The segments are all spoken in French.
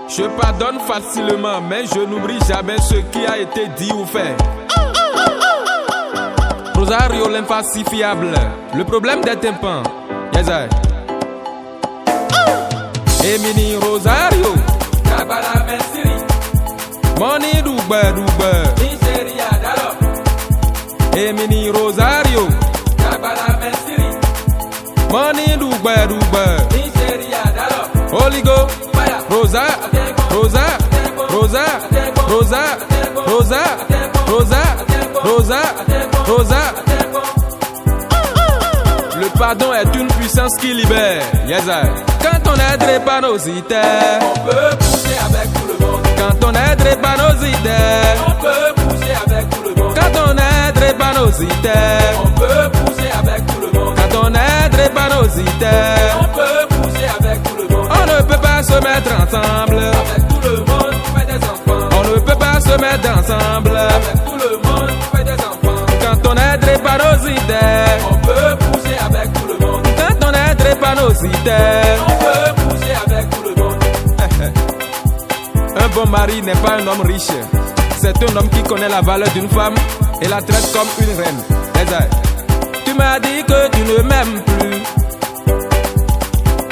Je pardonne facilement, mais je n'oublie jamais ce qui a été dit ou fait. Rosario l'infalsifiable, le problème des tympans. Yes, I. Emini Rosario, Kabala Mensiri, Money Duba Duba, Nigeria Dalo, Emini Rosario, Kabala Mensiri, Money Duba Duba, Nigeria Dalo, Holy Go, Fire, Rosa, Rosa, Rosa, Rosa, Rosa, Rosa, Rosa, Rosa. Le pardon est une puissance qui libère. Yes, I. Quand on est drépanocytaire, on peut pousser avec tout le monde. quand on est drépanocytaire, On peut pousser avec tout le monde. quand on est drépanocytaire, On peut pousser avec tout le monde. quand on est drépanocytaire, On peut pousser avec tout le monde. on ne peut pas se mettre ensemble. Avec tout le monde, on fait des enfants. On ne peut pas se mettre ensemble. Avec tout le monde, on fait des enfants. Quand on est drépanocytaire, On peut pousser avec tout le monde. quand on est drépanocytaire, On peut pousser avec tout le monde. un bon mari n'est pas un homme riche. C'est un homme qui connaît la valeur d'une femme et la traite comme une reine. Yes, I. Tu m'as dit que tu ne m'aimes plus.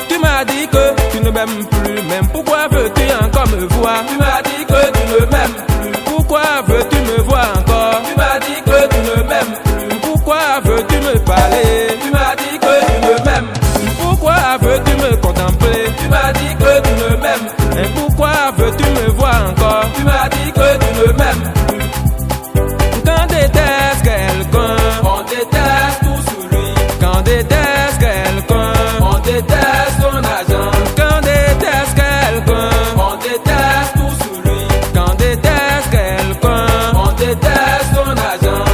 Tu m'as dit que tu ne m'aimes plus. Même pourquoi veux-tu encore me voir? Tu m'as dit que tu ne m'aimes plus. Pourquoi veux-tu me voir encore? Tu m'as dit que tu ne m'aimes plus. Pourquoi veux-tu me parler? Tu m'as dit que tu ne m'aimes plus. Pourquoi veux-tu me contempler? Tu m'as dit que tu ne m'aimes plus. Et pourquoi veux-tu me voir encore? Tu m'as dit que tu ne m'aimes plus. Quand déteste quelqu'un, On déteste tout sur lui. quand déteste quelqu'un, On déteste son agent. quand déteste quelqu'un, On déteste tout sur lui. quand déteste quelqu'un, On déteste son agent.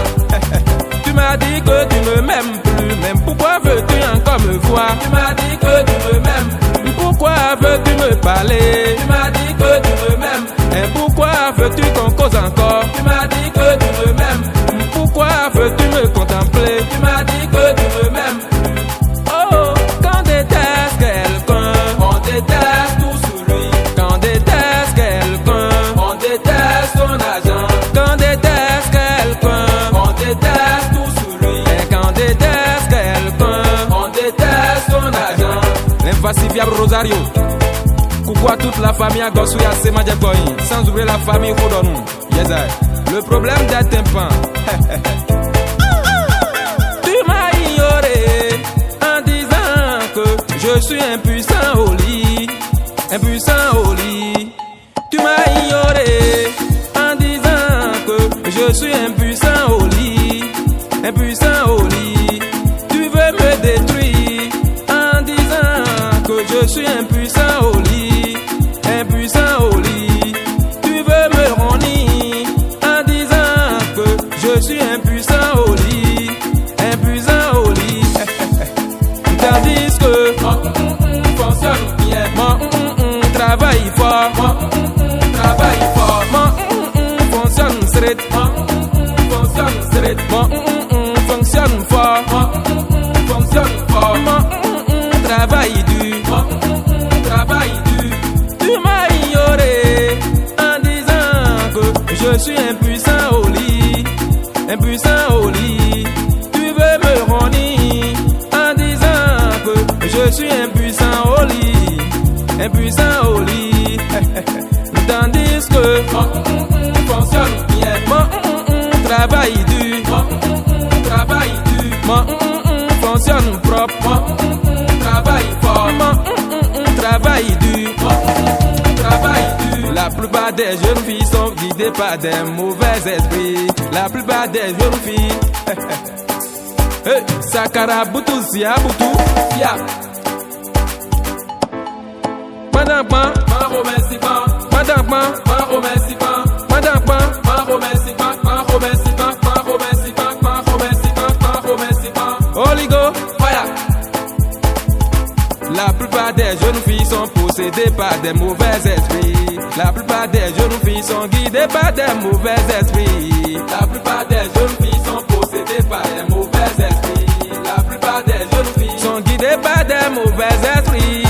tu m'as dit que tu ne m'aimes plus, même pourquoi veux-tu encore me voir? Tu m'as dit que tu ne m'aimes plus. Pourquoi veux-tu me parler? Tu m'as dit que tu ne m'aimes plus. Et pourquoi veux-tu qu'on cause encore? Tu m'as dit que tu ne m'aimes plus. Pourquoi veux-tu me contempler? Tu m'as dit que tu ne m'aimes plus. Oh, quand déteste quelqu'un, On déteste tout sur lui. quand déteste quelqu'un, On déteste son agent. quand déteste quelqu'un, On déteste tout sur lui. et quand déteste quelqu'un, On déteste son agent. l'infalsifiable Rosario. Coucou à toute la famille à Gossou et à Sema Djeboy, sans oublier la famille Rodonou. Yes, I. Le problème des tympans. Tu m'as ignoré en disant que je suis impuissant au lit, impuissant au lit. Tu m'as ignoré en disant que je suis impuissant au lit, impuissant au lit. Tu veux me détruire en disant que je suis impuissant au lit, impuissant au lit. Tu veux me ronir en disant que je suis impuissant au lit, impuissant au lit. Tandis que Mon fonctionne bien. mon travaille fort, Mon travaille fort. mon fonctionne straight, Mon fonctionne straight. mon fonctionne fort, Mon fonctionne fort. mon travaille dur. Mon travaille dur. Tu m'as ignoré en disant que je suis impuissant au lit, impuissant au lit. Tu veux me ronir en disant que je suis impuissant au lit, impuissant au lit. Tandis que Mon fonctionne bien. mon travail dur, Mon travaille dur. mon fonctionne propre, Mon travaille fort. mon travail dur. Mon travaille dur. La plupart des jeunes filles sont guidées par des mauvais esprits. La plupart des jeunes filles. Hey, Sakarabutu, Siabutu, Fia. Madame, Maro merci pas. Madame, Maro merci pas. Madame, Maro merci pas. Maro merci pas. Maro merci pas. Maro merci pas. Maro merci pas. Oligo. Fire. La plupart des jeunes filles sont possédées par des mauvais esprits. La plupart des jeunes filles sont guidées par des mauvais esprits. La plupart des jeunes filles sont possédées par des mauvais esprits. La plupart des jeunes filles Sont guidées par des mauvais esprits.